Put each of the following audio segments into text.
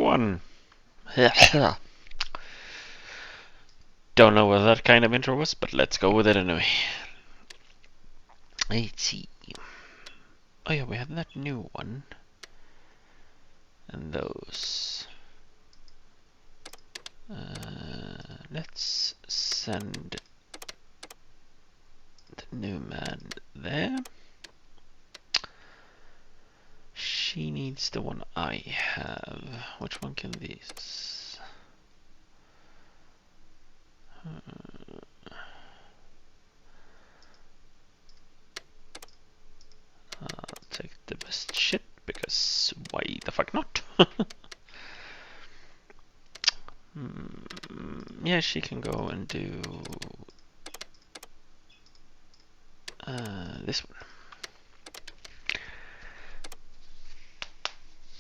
everyone! Don't know what that kind of intro was, but let's go with it anyway. Let's see. Oh yeah, we have that new one. And those. Let's send the new man there. She needs the one I have. Which one can these? I'll take the best shit, because why the fuck not? Yeah, she can go and do this one.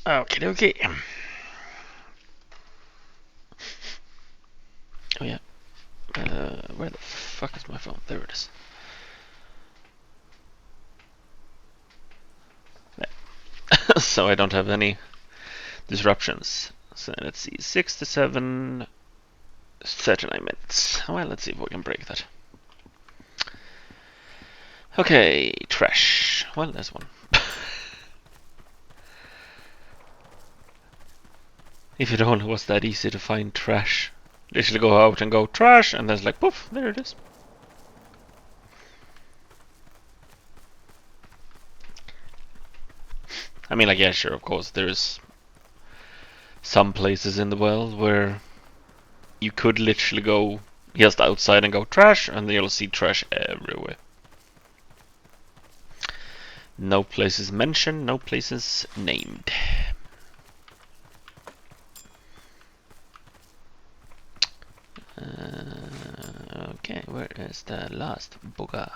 Okay, okay. Oh yeah. Where the fuck is my phone? There it is. There. So I don't have any disruptions. So let's see, 67, 39 minutes. Well, let's see if we can break that. Okay, trash. Well, there's one. If it only was that easy to find trash. Literally go out and go trash, and there's like, poof, there it is. I mean, like, yeah, sure, of course, there's some places in the world where you could literally go just outside and go trash, and then you'll see trash everywhere. No places mentioned, no places named. Okay, where is the last booger?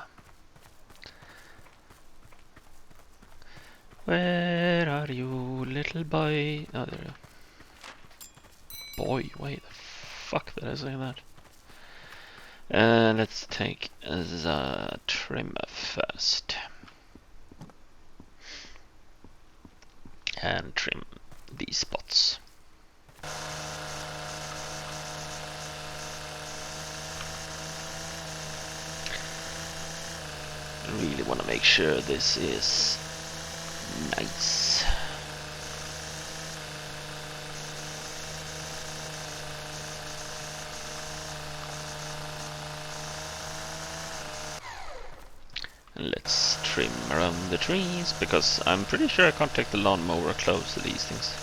Where are you, little boy? Oh, there you are. Boy, why the fuck did I say that? Let's take the trimmer first. And trim these spots. I really want to make sure this is nice. And let's trim around the trees, because I'm pretty sure I can't take the lawnmower close to these things.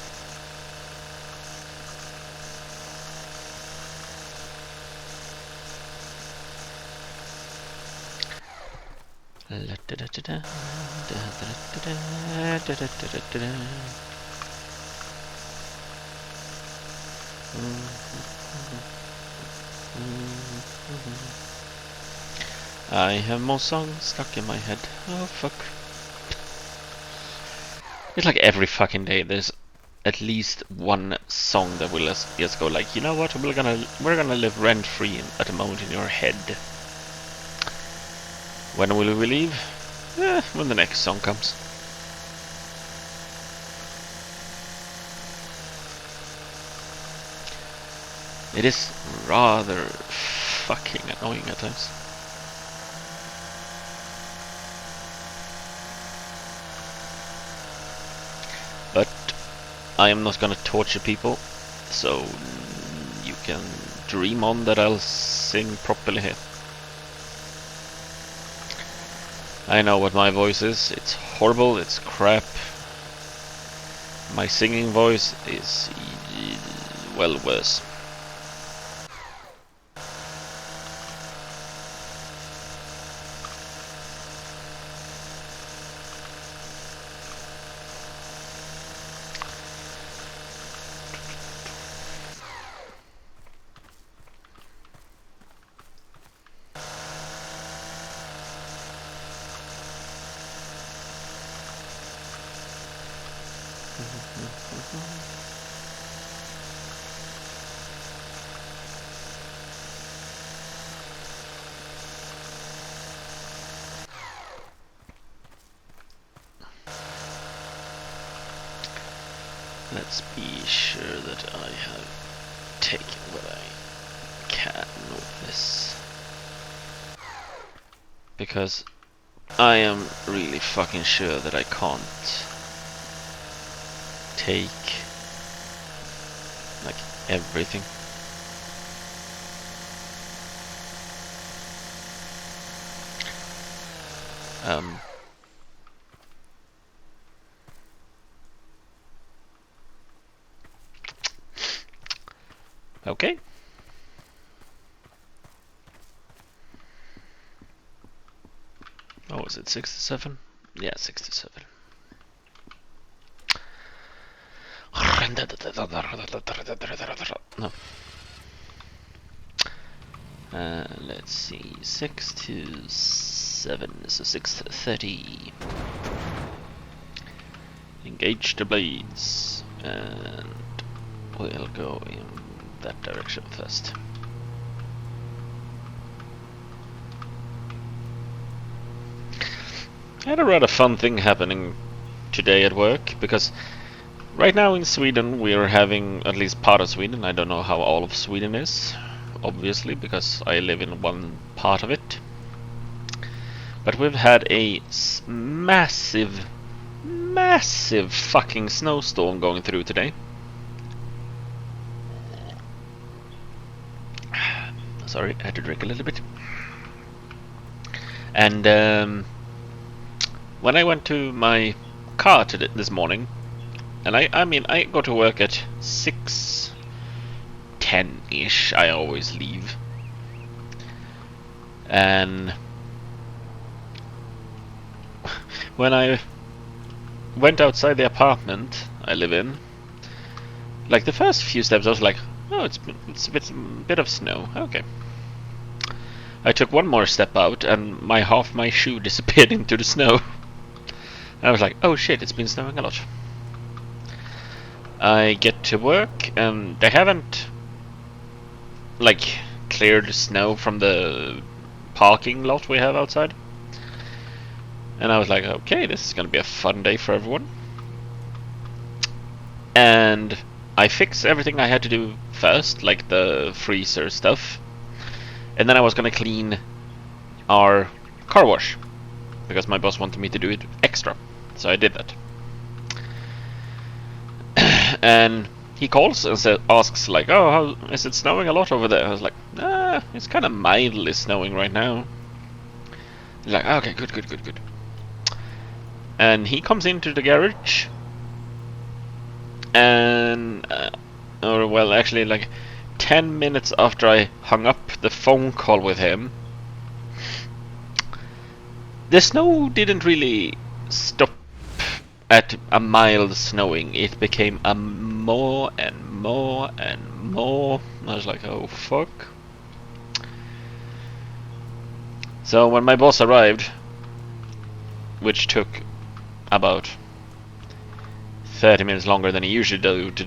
I have more songs stuck in my head. Oh fuck. It's like every fucking day there's at least one song that will just go like, you know what, we're gonna live rent free at the moment in your head. When will we leave? When the next song comes. It is rather fucking annoying at times. But I am not gonna torture people, so you can dream on that I'll sing properly here. I know what my voice is. It's horrible, it's crap. My singing voice is well worse. Let's be sure that I have taken what I can with this. Because I am really fucking sure that I can't take like everything. Okay. Oh, is it 67? Yeah, 67. No. Let's see. 6 to 7, so 6:30. Engage the blades, and we'll go in that direction first. I had a rather fun thing happening today at work, because right now in Sweden we are having, at least part of Sweden, I don't know how all of Sweden is, obviously, because I live in one part of it, but we've had a massive fucking snowstorm going through today. Sorry, I had to drink a little bit. And when I went to my car this morning, and I mean I go to work at 6:10-ish, I always leave. And when I went outside the apartment I live in, like the first few steps I was like, oh, it's a bit of snow, okay. I took one more step out and half my shoe disappeared into the snow. I was like, oh shit, it's been snowing a lot. I get to work and they haven't like cleared the snow from the parking lot we have outside. And I was like, okay, this is gonna be a fun day for everyone. And I fixed everything I had to do first, like the freezer stuff. And then I was gonna clean our car wash, because my boss wanted me to do it extra. So I did that. And he calls and asks like, oh, how is it snowing a lot over there? I was like, it's kind of mildly snowing right now. He's like, okay, good. And he comes into the garage, and or well, actually, like 10 minutes after I hung up the phone call with him, the snow didn't really stop at a mild snowing. It became a more and more and more. I was like, oh fuck. So when my boss arrived, which took about 30 minutes longer than he usually do to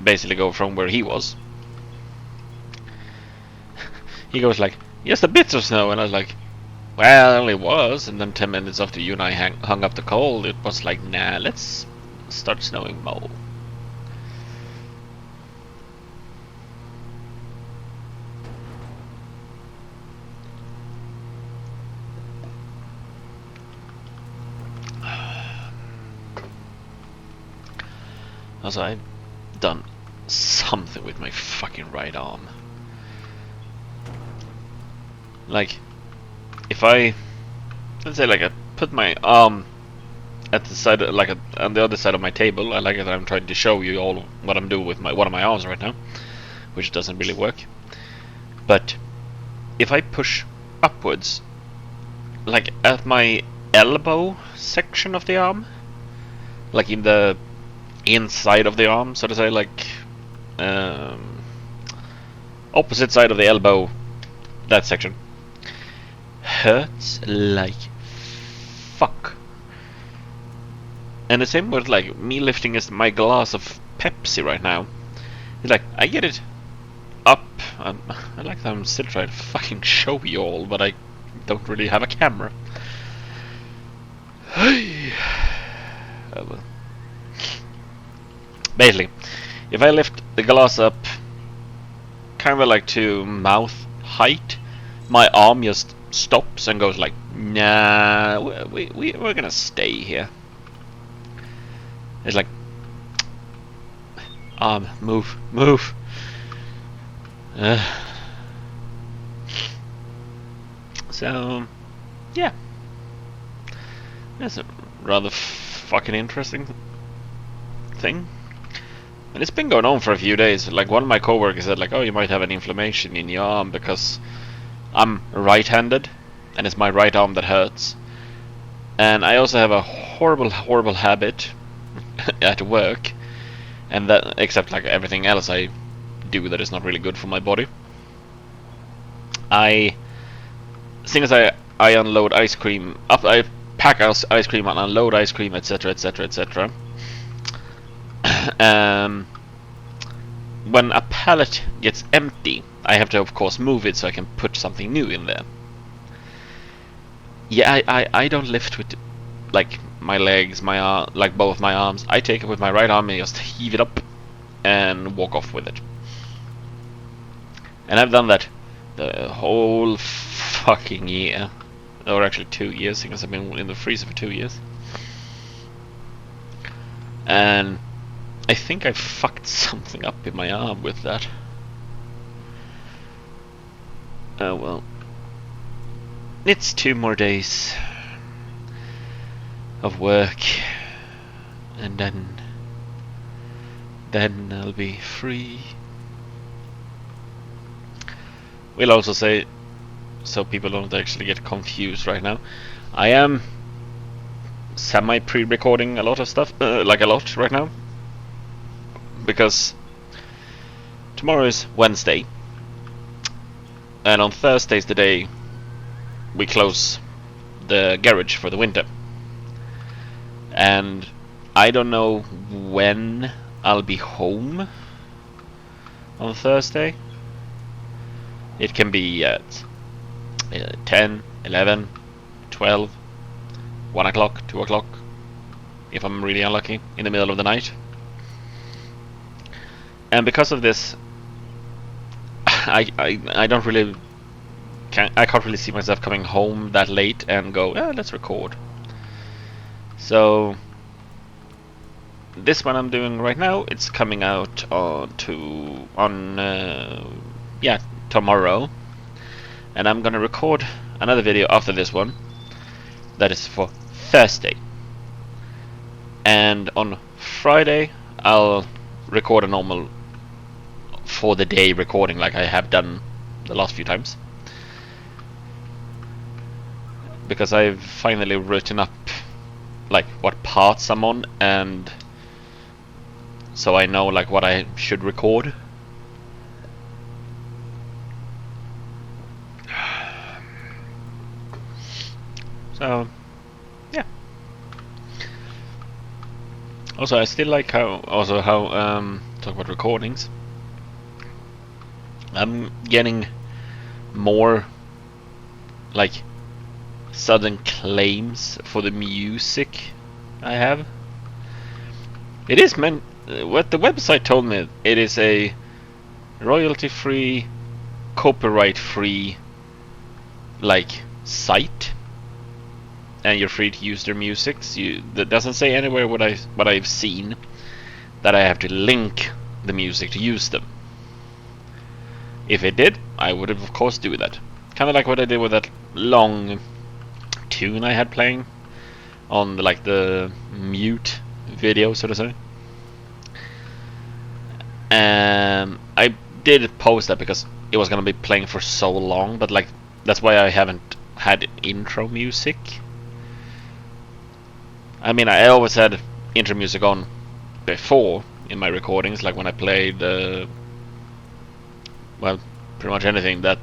basically go from where he was, he goes like, yes, a bit of snow. And I was like, well, it was. And then 10 minutes after you and I hung up the call, it was like, nah, let's start snowing more. Also, I've done something with my fucking right arm. Like, if I, let's say, like I put my arm at the side, like on the other side of my table. I like it. I'm trying to show you all what I'm doing with one of my arms right now, which doesn't really work. But if I push upwards, like at my elbow section of the arm, like in the inside of the arm, so to say, like opposite side of the elbow, that section hurts like fuck. And the same with like me lifting my glass of Pepsi right now. It's like I get it up, and I like that I'm still trying to fucking show you all, but I don't really have a camera. Oh well. Basically, if I lift the glass up kind of like to mouth height, my arm just stops and goes like, nah, we're gonna stay here. It's like, arm, move. So, yeah. That's a rather fucking interesting thing. And it's been going on for a few days. Like, one of my coworkers said, like, oh, you might have an inflammation in your arm because I'm right-handed and it's my right arm that hurts. And I also have a horrible habit at work, and that, except like everything else I do that is not really good for my body. Seeing as I unload ice cream, I pack ice cream and unload ice cream, etc., etc., etc. When a pallet gets empty, I have to, of course, move it so I can put something new in there. Yeah, I don't lift with like my legs, my like both my arms. I take it with my right arm and just heave it up and walk off with it. And I've done that the whole fucking year, or actually 2 years, because I've been in the freezer for 2 years. And I think I fucked something up in my arm with that. Oh well. It's 2 more days of work, and then I'll be free. We'll also say, so people don't actually get confused right now, I am semi-pre-recording a lot of stuff, like a lot right now, because tomorrow is Wednesday, and on Thursday's the day we close the garage for the winter. And I don't know when I'll be home on Thursday. It can be at 10, 11, 12, 1 o'clock, 2 o'clock, if I'm really unlucky, in the middle of the night. And because of this, I don't really I can't really see myself coming home that late and go, let's record. So this one I'm doing right now, it's coming out tomorrow, and I'm gonna record another video after this one that is for Thursday, and on Friday I'll record a normal for the day recording like I have done the last few times, because I've finally written up like what parts I'm on, and so I know like what I should record. So yeah. Also, I still like how talk about recordings. I'm getting more like sudden claims for the music I have. It is meant, what the website told me, it is a royalty-free, copyright-free like site, and you're free to use their music. That doesn't say anywhere what I've seen that I have to link the music to use them. If it did, I would of course do that. Kind of like what I did with that long tune I had playing on the mute video, so to say. I did post that because it was gonna be playing for so long, but like that's why I haven't had intro music. I mean, I always had intro music on before in my recordings, like when I played well, pretty much anything that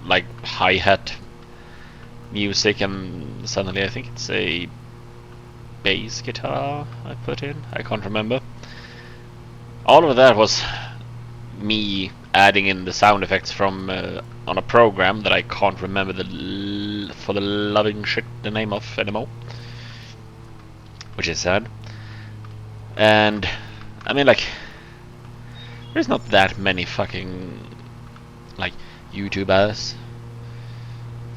like hi-hat music, and suddenly I think it's a bass guitar I put in. I can't remember. All of that was me adding in the sound effects from on a program that I can't remember for the loving shit the name of anymore, which is sad. And I mean, like, there's not that many fucking like YouTubers.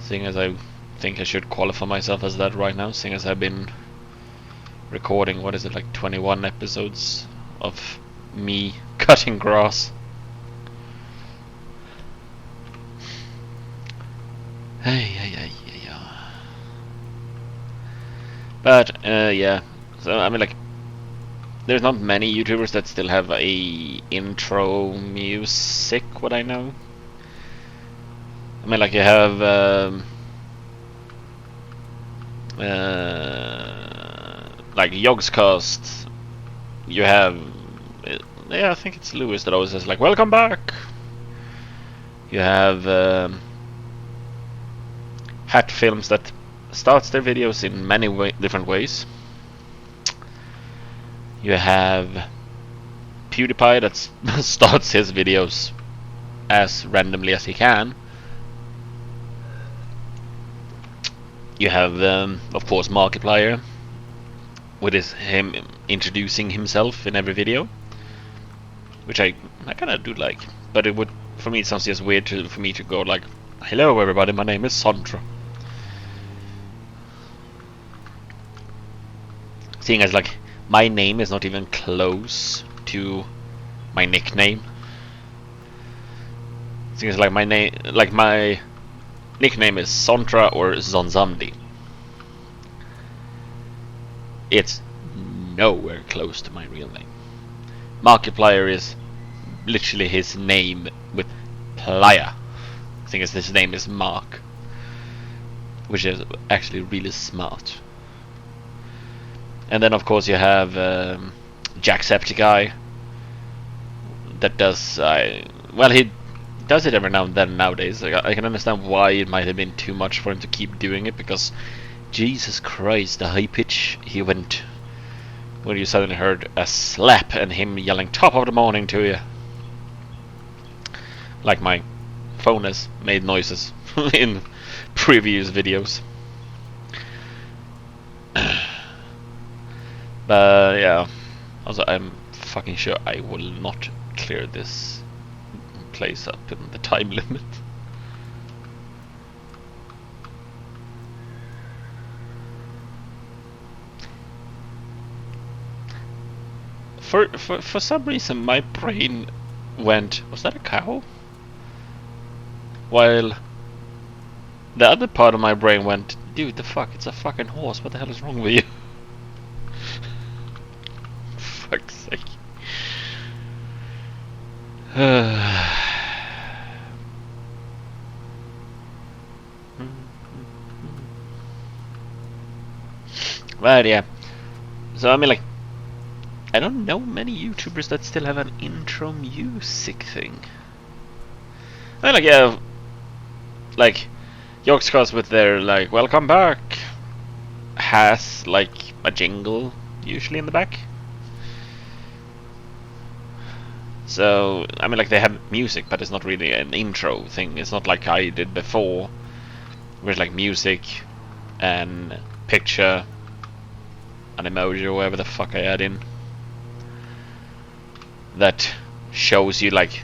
Seeing as I think I should qualify myself as that right now, seeing as I've been recording, what is it, like 21 episodes of me cutting grass. Hey. But yeah, so I mean, like, there's not many YouTubers that still have a intro music. What I know, I mean, like, you have like Yogscast. You have yeah, I think it's Lewis that always says like "Welcome back." You have Hat Films that starts their videos in many different ways. You have PewDiePie that starts his videos as randomly as he can. You have, of course, Markiplier, with him introducing himself in every video, which I kind of do like. But it would, for me, it sounds just weird for me to go like, "Hello, everybody, my name is Sandra." Seeing as like my name is not even close to my nickname. Seeing as like my nickname is Sontra or Zonzamdi. It's nowhere close to my real name. Markiplier is literally his name with playa. Seeing as his name is Mark, which is actually really smart. And then of course you have Jacksepticeye that does well, he does it every now and then nowadays. Like, I can understand why it might have been too much for him to keep doing it, because Jesus Christ, the high pitch he went when you suddenly heard a slap and him yelling "top of the morning" to you. Like my phone has made noises in previous videos. But yeah, also I'm fucking sure I will not clear this place up in the time limit. For some reason my brain went, was that a cow? While the other part of my brain went, dude, the fuck, it's a fucking horse, what the hell is wrong with you? Fuck's sake. But yeah, so I mean, like, I don't know many YouTubers that still have an intro music thing. I mean, like, yeah, like Yogscast with their like "Welcome back" has like a jingle usually in the back. So I mean, like, they have music, but it's not really an intro thing. It's not like I did before, where it's like music and picture, an emoji or whatever the fuck I add in, that shows you like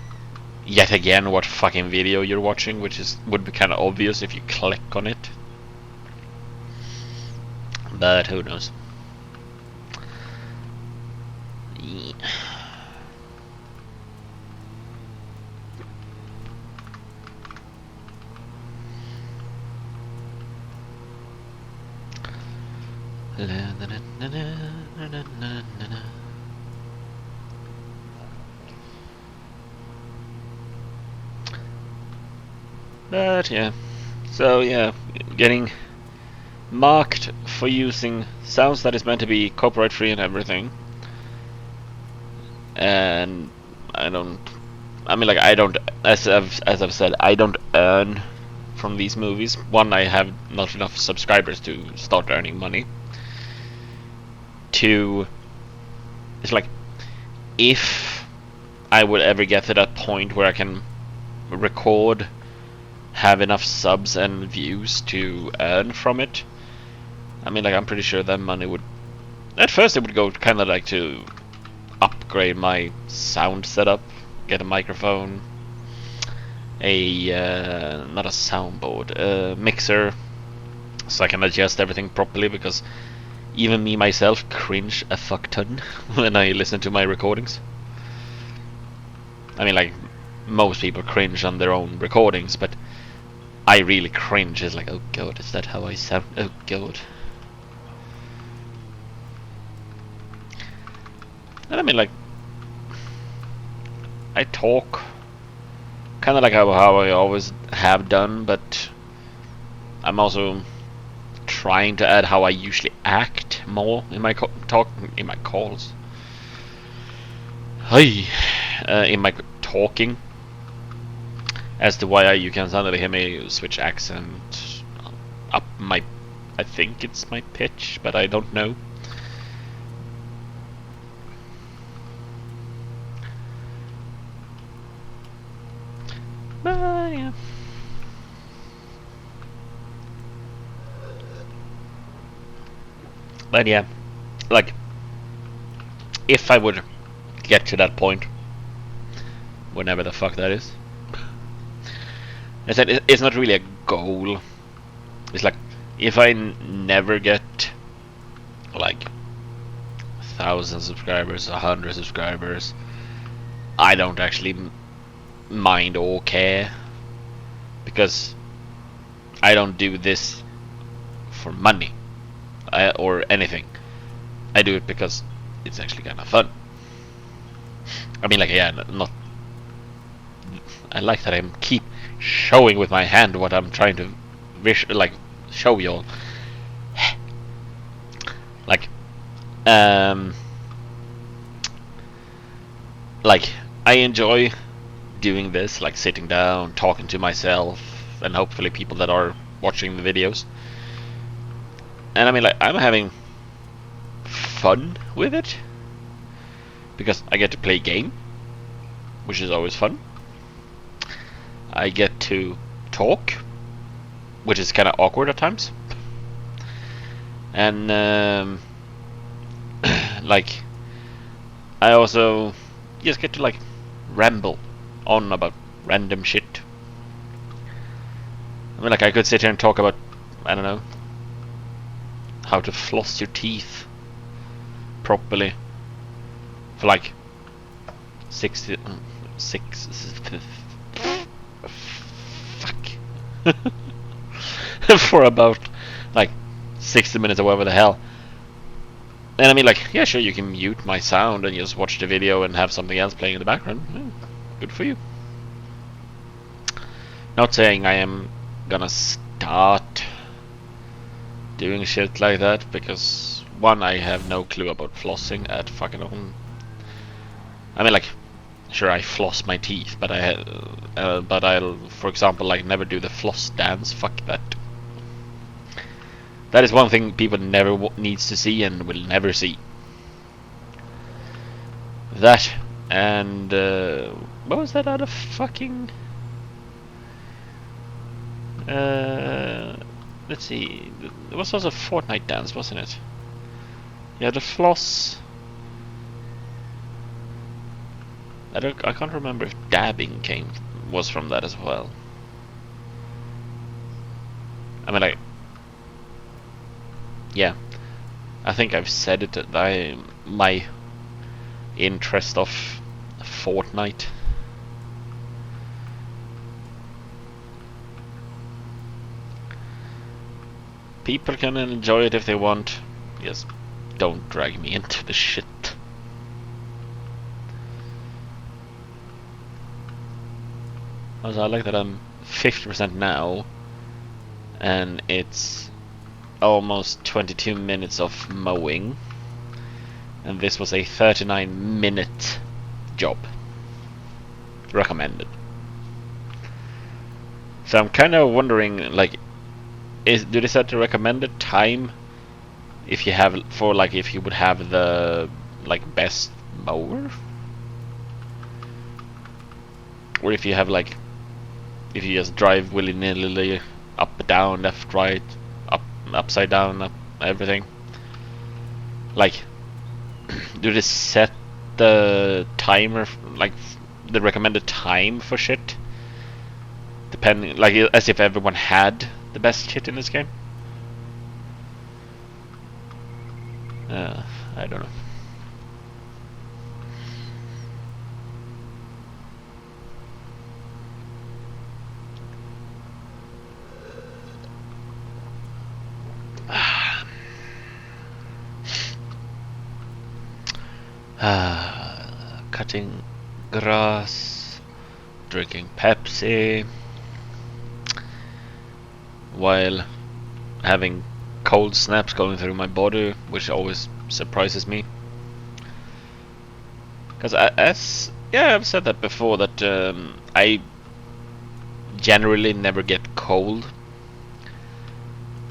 yet again what fucking video you're watching, which would be kind of obvious if you click on it. But who knows? Yeah. But yeah, so yeah, getting marked for using sounds that is meant to be copyright free and everything. And I mean, like, I don't, as I've said, I don't earn from these movies. One, I have not enough subscribers to start earning money. Two, it's like, if I would ever get to that point where I can record, have enough subs and views to earn from it, I mean, like, I'm pretty sure that money would, at first it would go kind of like to upgrade my sound setup, get a microphone, not a soundboard, a mixer, so I can adjust everything properly, because even me myself cringe a fuck ton when I listen to my recordings. I mean, like, most people cringe on their own recordings, but I really cringe. It's like, oh god, is that how I sound? Oh god. And I mean, like, I talk kind of like how I always have done, but I'm also trying to add how I usually act more in my in my calls. Hey, in my talking, as to why you can suddenly hear me switch accent up my. I think it's my pitch, but I don't know. But yeah. But yeah, like, if I would get to that point, whenever the fuck that is, I said it's not really a goal. It's like, if I never get like 1,000 subscribers, 100 subscribers, I don't actually mind or care, because I don't do this for money or anything. I do it because it's actually kind of fun. I mean, like, yeah, not. I like that I keep showing with my hand what I'm trying to show you all. Like, like, I enjoy doing this, like sitting down, talking to myself, and hopefully people that are watching the videos. And I mean, like, I'm having fun with it, because I get to play a game, which is always fun. I get to talk, which is kind of awkward at times. And like, I also just get to like ramble on about random shit. I mean, like, I could sit here and talk about, I don't know, how to floss your teeth properly for like 60 6 fuck for about like 60 minutes or whatever the hell. And I mean, like, yeah, sure, you can mute my sound and just watch the video and have something else playing in the background. Yeah, good for you. Not saying I am gonna start doing shit like that, because one, I have no clue about flossing at fucking all. I mean, like, sure, I floss my teeth, but I'll, for example, like, never do the floss dance. Fuck that. That is one thing people never needs to see and will never see. That, and what was that other fucking? Let's see. It was also a Fortnite dance, wasn't it? Yeah, the floss. I can't remember if dabbing was from that as well. I mean, like, yeah, I think I've said it that my interest of Fortnite. People can enjoy it if they want. Yes, don't drag me into the shit. Also, I like that I'm 50% now, and it's almost 22 minutes of mowing, and this was a 39-minute job. Recommended. So I'm kind of wondering, like, do they set the recommended time if you have, for like, if you would have the like best mower, or if you have like, if you just drive willy-nilly up, down, left, right, up, upside down, up, everything. Like, do they set the timer, like the recommended time for shit, depending, like as if everyone had the best shit in this game. I don't know. Cutting grass, drinking Pepsi, while having cold snaps going through my body, which always surprises me. Because I've said that before, that I generally never get cold.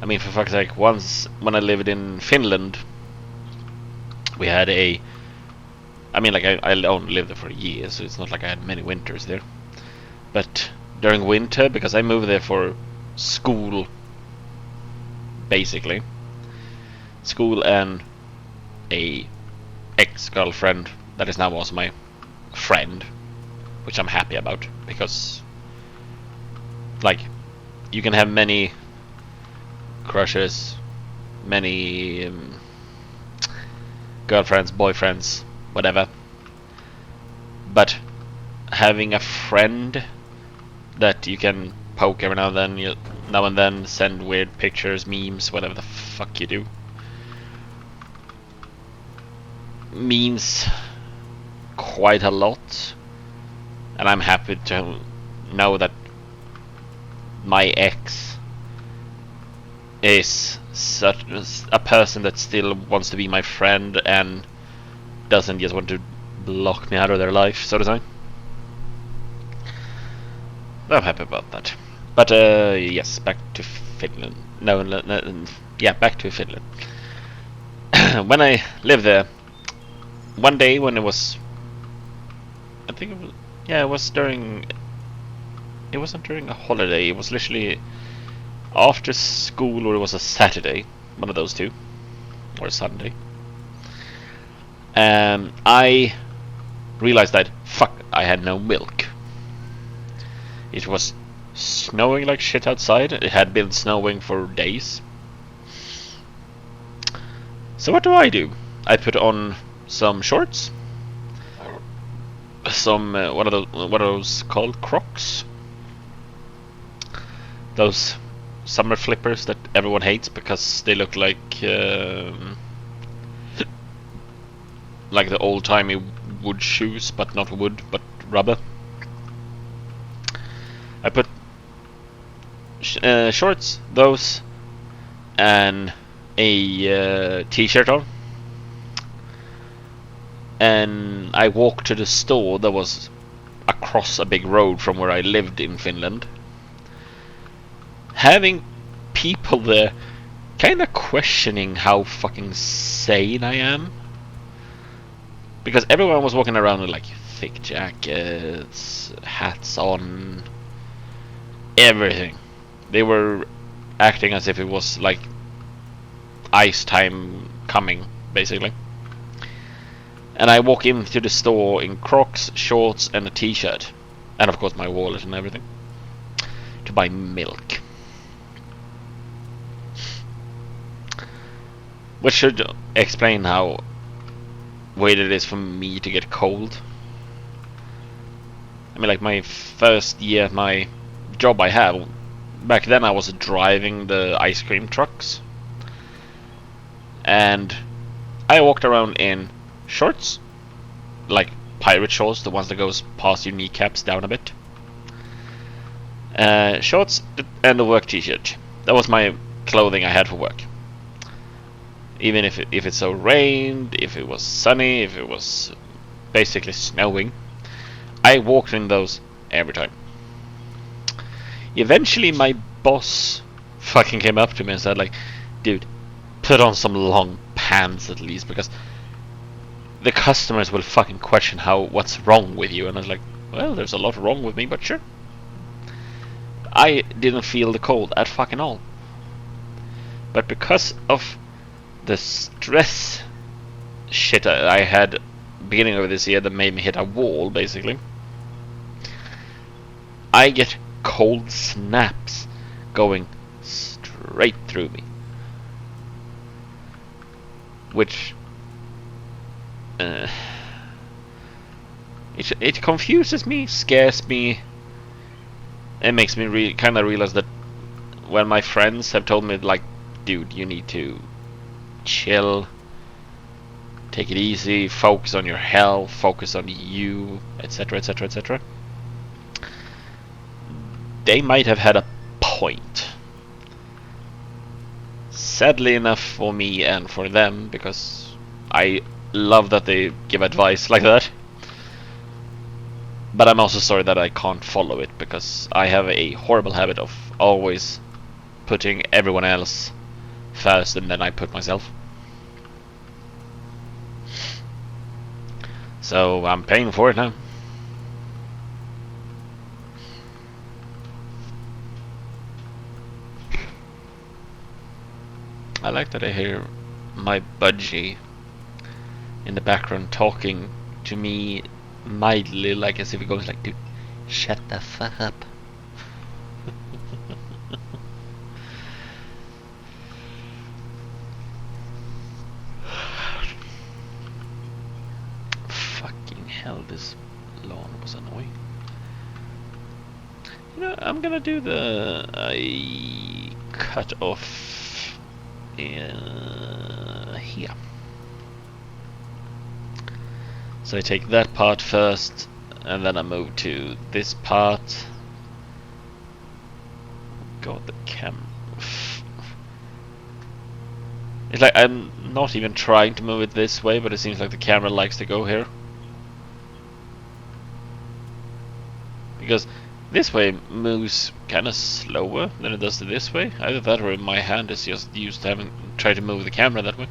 I mean, for fuck's sake, once when I lived in Finland, we had I mean, like, I only lived there for a year, so it's not like I had many winters there. But during winter, because I moved there for school, basically, school and a ex-girlfriend that is now also my friend, which I'm happy about, because, like, you can have many crushes, many girlfriends, boyfriends, whatever, but having a friend that you can poke every now and then, send weird pictures, memes, whatever the fuck you do, means quite a lot. And I'm happy to know that my ex is such a person that still wants to be my friend and doesn't just want to block me out of their life, so to say. I'm happy about that. But yes, back to Finland. Yeah, back to Finland. When I lived there, one day when it was, I think it was, yeah, it was during, it wasn't during a holiday, it was literally after school, or it was a Saturday, one of those two, or a Sunday. I realized that, fuck, I had no milk. It was snowing like shit outside. It had been snowing for days. So what do? I put on some shorts, some what are those called? Crocs. Those summer flippers that everyone hates because they look like the old-timey wood shoes, but not wood, but rubber. I put shorts, those, and a t-shirt on, and I walked to the store that was across a big road from where I lived in Finland, having people there kind of questioning how fucking sane I am, because everyone was walking around with like thick jackets, hats on, everything. They were acting as if it was like ice time coming, basically. And I walk into the store in Crocs, shorts, and a t-shirt, and of course my wallet and everything, to buy milk, which should explain how weird it is for me to get cold. I mean, like, my first year at my job I had, back then I was driving the ice cream trucks, and I walked around in shorts, like pirate shorts, the ones that goes past your kneecaps down a bit, shorts, and a work t-shirt. That was my clothing I had for work. Even if it so rained, if it was sunny, if it was basically snowing, I walked in those every time. Eventually my boss fucking came up to me and said, like, dude, put on some long pants at least, because the customers will fucking question what's wrong with you. And I was like, well, there's a lot wrong with me, but sure. I didn't feel the cold at fucking all. But because of the stress shit I had beginning of this year that made me hit a wall, basically. I get cold snaps going straight through me. Which it confuses me, scares me. It makes me kind of realize that when my friends have told me, like, dude, you need to chill, take it easy, focus on your health, focus on you, etc., etc., etc., they might have had a point. Sadly enough for me and for them, because I love that they give advice like that. But I'm also sorry that I can't follow it, because I have a horrible habit of always putting everyone else first and then I put myself. So I'm paying for it now. I like that I hear my budgie in the background talking to me mildly, like as if he goes like, dude, shut the fuck up. Fucking hell, this lawn was annoying. You know, I'm gonna do the cut off here. So I take that part first, and then I move to this part. God, the cam. It's like I'm not even trying to move it this way, but it seems like the camera likes to go here. Because this way moves kind of slower than it does this way. Either that or my hand is just used to having tried to move the camera that way.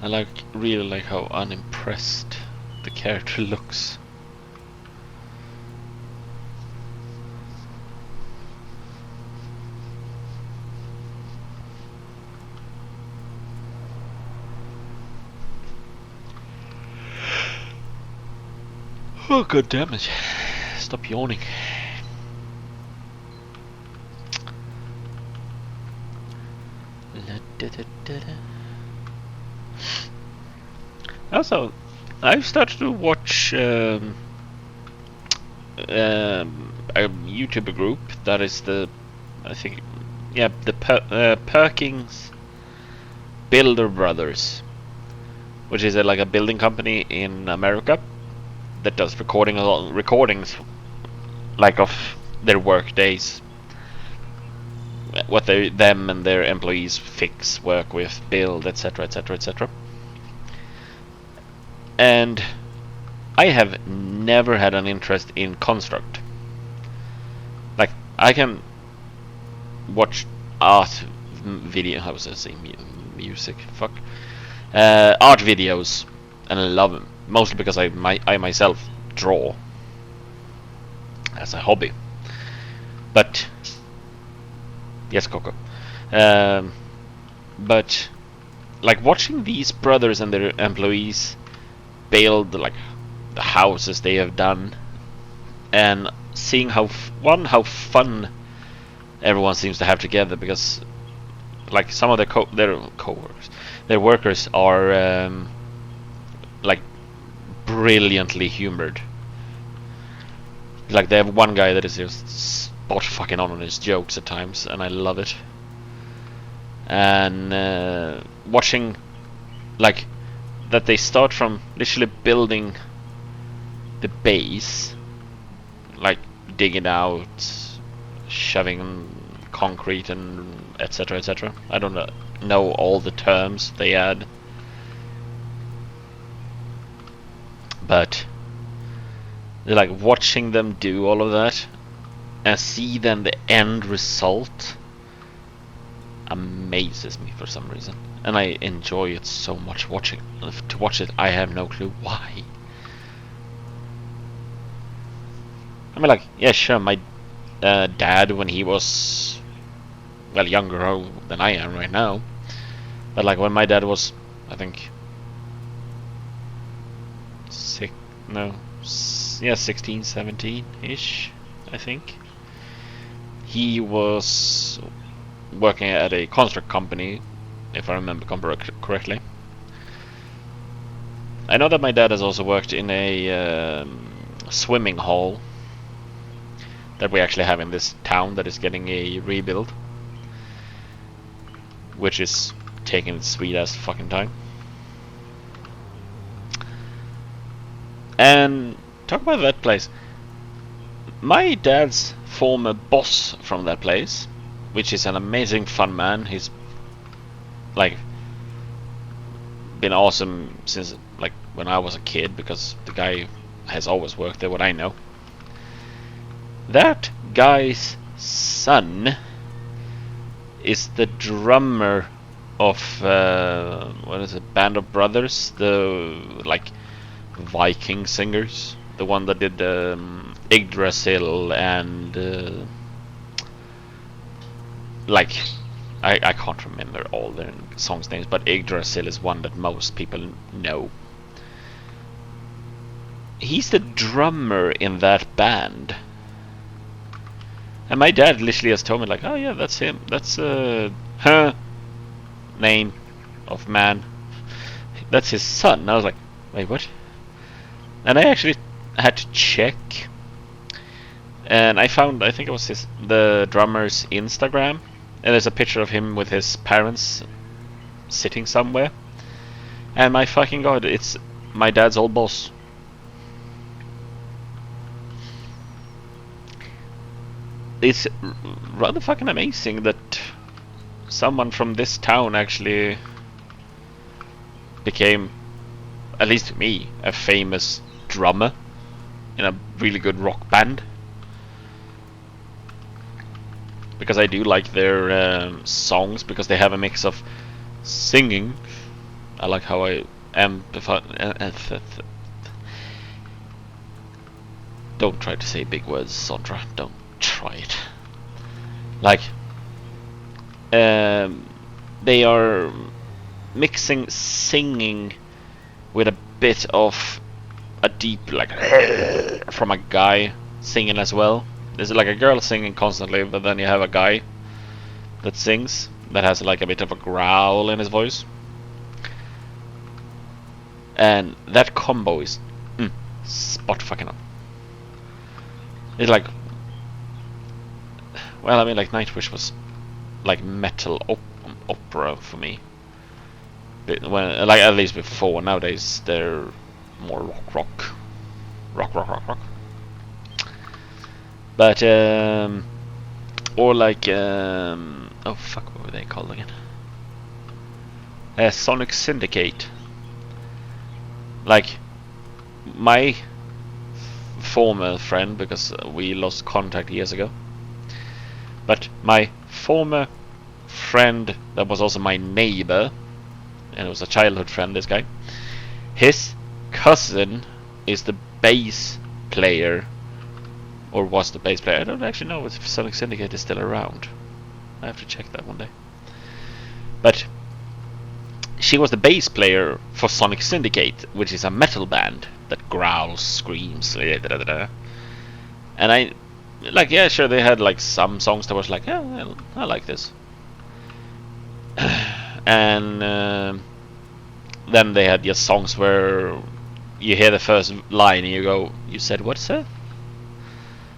I really like how unimpressed the character looks. Oh, god damn it. Stop yawning. Also, I've started to watch a YouTuber group that is the Perkins Builder Brothers, which is like a building company in America that does recordings like of their work days, what them and their employees fix, work with, build, etc., etc., etc. And I have never had an interest in construct. Like, I can watch art video. How was I saying music? Fuck. Art videos, and I love them. Mostly because I myself draw as a hobby. But yes, Coco. But like watching these brothers and their employees build like the houses they have done, and seeing how fun everyone seems to have together, because like some of their co-workers, their workers are like brilliantly humored. Like they have one guy that is just spot fucking on his jokes at times, and I love it. And watching like that they start from literally building the base, like digging out, shoving concrete and etc., etc. I don't know all the terms they add, but they're like watching them do all of that and see then the end result amazes me for some reason. and I enjoy it so much watching. To watch it, I have no clue why. I mean, like, yeah, sure, my dad, when he was, well, younger than I am right now, but like when my dad was, I think, six, no, yeah, 16, 17-ish, I think. He was working at a construct company, if I remember correctly. I know that my dad has also worked in a swimming hall that we actually have in this town that is getting a rebuild, which is taking its sweet ass fucking time. And talk about that place. My dad's former boss from that place, which is an amazing fun man. He's like been awesome since like when I was a kid, because the guy has always worked there, what I know. That guy's son is the drummer of what is it, Band of Brothers, the like Viking singers, the one that did Yggdrasil and like I can't remember all their songs names, but Yggdrasil is one that most people know. He's the drummer in that band. And my dad literally has told me, like, oh yeah, that's him. That's name of man. That's his son. And I was like, wait, what? And I actually had to check, and I found, I think it was the drummer's Instagram, and there's a picture of him with his parents sitting somewhere. And my fucking god, it's my dad's old boss. It's rather fucking amazing that someone from this town actually became, at least to me, a famous drummer in a really good rock band. Because I do like their songs, because they have a mix of singing. I like how I am. Don't try to say big words, Sondra. Don't try it. Like, they are mixing singing with a bit of a deep, like, from a guy singing as well. There's like a girl singing constantly, but then you have a guy that sings that has like a bit of a growl in his voice. And that combo is spot fucking on. It's like, well, I mean, like Nightwish was like metal opera for me. When, like, at least before. Nowadays they're more rock. But or like oh fuck, what were they called again? Sonic Syndicate. Like my former friend, because we lost contact years ago. But my former friend that was also my neighbor, and it was a childhood friend, this guy. His cousin is the bass player, or was the bass player. I don't actually know if Sonic Syndicate is still around. I have to check that one day. But she was the bass player for Sonic Syndicate, which is a metal band that growls, screams, and I, like, yeah, sure, they had like some songs that was like, yeah, I like this. And then they had just songs where you hear the first line and you go, you said what, sir?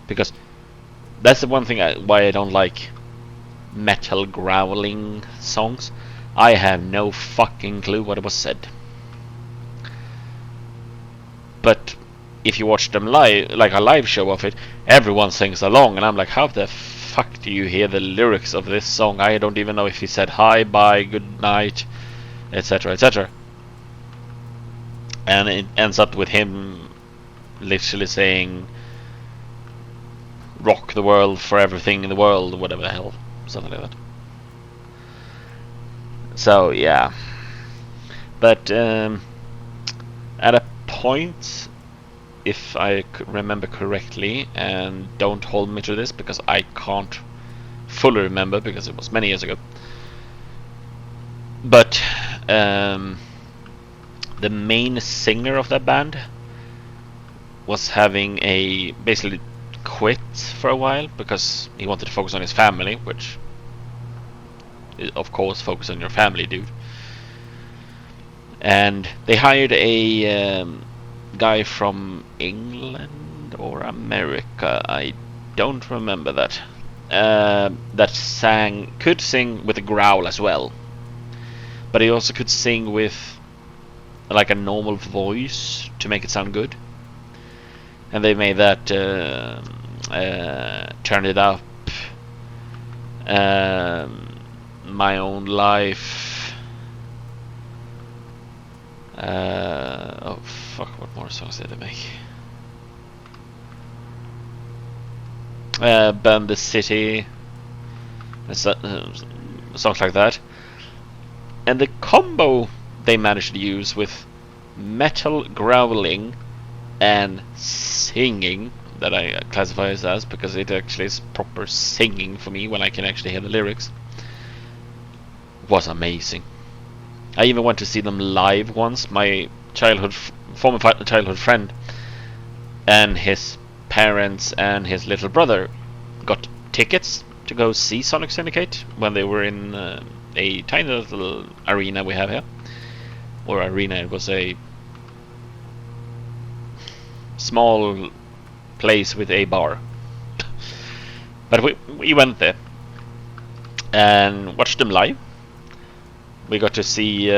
Because that's the one thing why I don't like metal growling songs. I have no fucking clue what was said. But if you watch them live, like a live show of it, everyone sings along, and I'm like, how the fuck do you hear the lyrics of this song? I don't even know if he said hi, bye, good night, etc., etc. And it ends up with him literally saying, rock the world for everything in the world, whatever the hell, something like that. So yeah, but at a point, if I remember correctly, and don't hold me to this because I can't fully remember because it was many years ago, but the main singer of that band was having a basically quit for a while because he wanted to focus on his family, which is, of course, focus on your family, dude. And they hired a guy from England or America, I don't remember that, that could sing with a growl as well, but he also could sing with like a normal voice to make it sound good. And they made that Turn It Up, My Own Life. Oh fuck! What more songs did they make? Burn the City, songs like that. And the combo they managed to use with metal growling and singing, that I classify as because it actually is proper singing for me when I can actually hear the lyrics, was amazing. I even went to see them live once. My former childhood friend and his parents and his little brother got tickets to go see Sonic Syndicate when they were in a tiny little arena we have here. Or arena, it was a small place with a bar. But we went there and watched them live. We got to see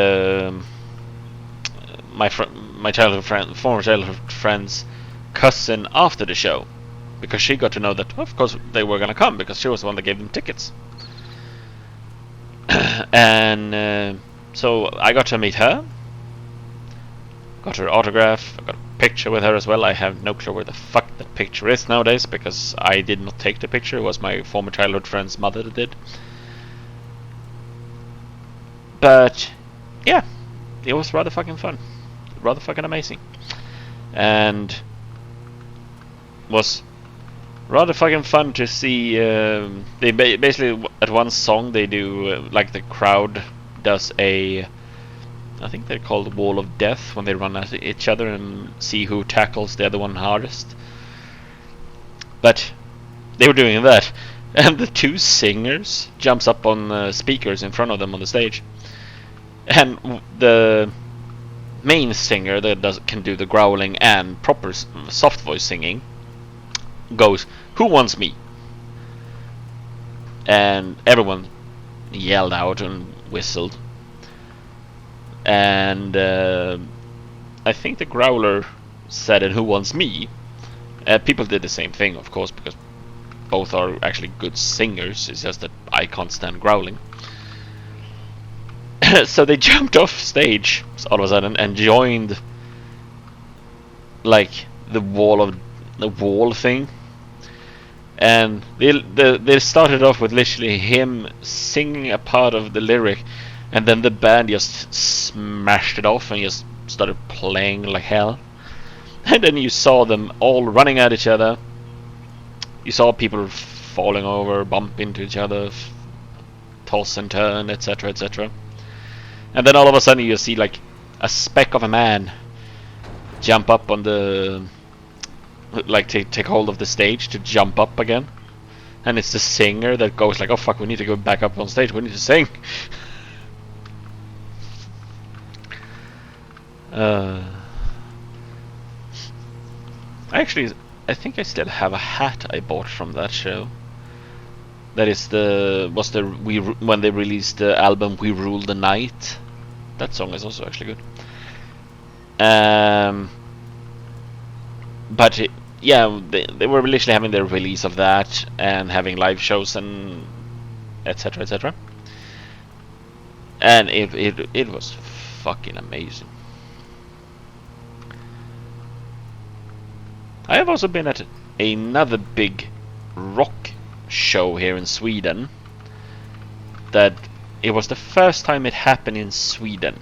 my former childhood friend's cousin after the show, because she got to know that of course they were gonna come because she was the one that gave them tickets. And so I got to meet her, got her autograph, I got a picture with her as well. I have no clue where the fuck that picture is nowadays because I did not take the picture. It was my former childhood friend's mother that did. But yeah, it was rather fucking fun, rather fucking amazing, and was rather fucking fun to see. They basically at one song they do like the crowd does a, I think they're called Wall of Death, when they run at each other and see who tackles the other one hardest. But they were doing that, and the two singers jumps up on speakers in front of them on the stage, and the main singer that can do the growling and proper soft voice singing goes, "Who wants me?" And everyone yelled out and whistled. And I think the growler said, "And who wants me?" People did the same thing, of course, because both are actually good singers. It's just that I can't stand growling. So they jumped off stage all of a sudden and joined like the wall thing. And they started off with literally him singing a part of the lyric, and then the band just smashed it off and just started playing like hell. And then you saw them all running at each other. You saw people falling over, bump into each other, toss and turn, etc., etc. And then all of a sudden you see like a speck of a man jump up on the, like take hold of the stage to jump up again. And it's the singer that goes like, "Oh fuck, we need to go back up on stage, we need to sing." I think I still have a hat I bought from that show. That is when they released the album "We Rule the Night." That song is also actually good. But yeah, they were literally having their release of that and having live shows and etc., etc. And it was fucking amazing. I have also been at another big rock show here in Sweden that it was the first time it happened in Sweden.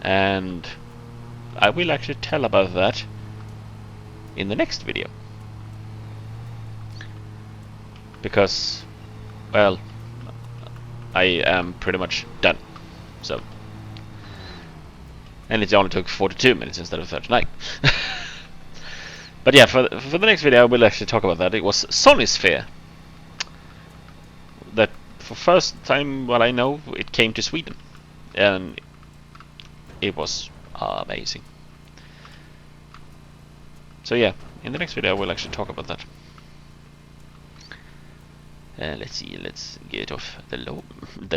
And I will actually tell about that in the next video. Because, well, I am pretty much done. So, and it only took 42 minutes instead of 39. But yeah, for the next video I will actually talk about that. It was Sonisphere. That for first time, what I know, it came to Sweden. And it was amazing. So yeah, in the next video I will actually talk about that. Let's see, let's get off the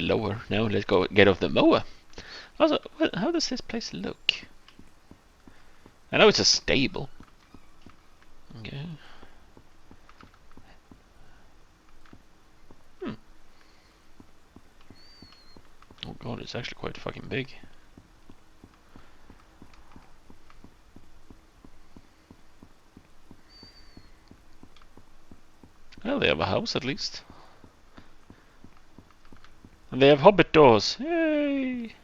lower. Now let's go get off the mower. Also, how does this place look? I know it's a stable. Okay. Oh god, it's actually quite fucking big. Well, they have a house at least. And they have hobbit doors. Yay!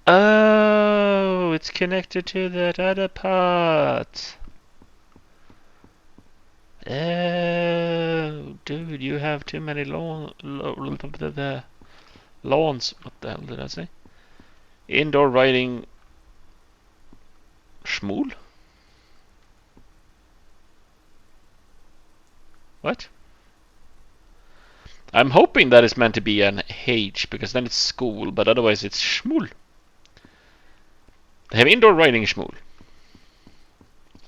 Oh, it's connected to that other part. Oh, dude, you have too many lawns. What the hell did I say? Indoor riding schmool? What? I'm hoping that is meant to be an H, because then it's school, but otherwise it's schmool. They have indoor riding schmool.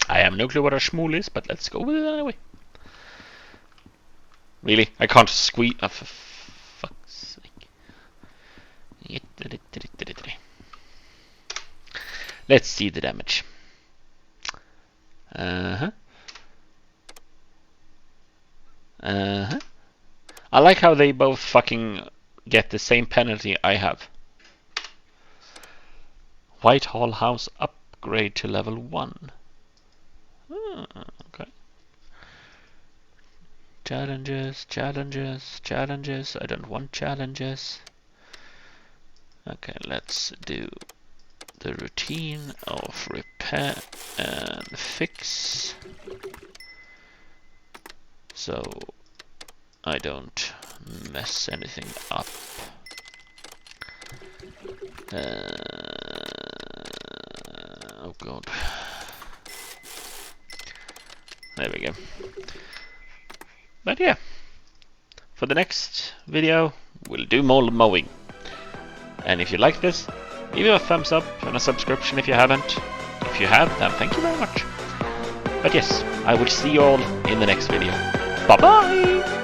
I have no clue what a schmool is, but let's go with it anyway. Really? I can't squeeze. Oh, for fuck's sake. Let's see the damage. I like how they both fucking get the same penalty I have. Whitehall House upgrade to level 1. Okay. Challenges, challenges, challenges. I don't want challenges. Okay, let's do the routine of repair and fix. So I don't mess anything up. Oh god. There we go. But yeah, for the next video we'll do more mowing. And if you like this, give it a thumbs up and a subscription if you haven't. If you have, then thank you very much. But yes, I will see you all in the next video. Bye bye!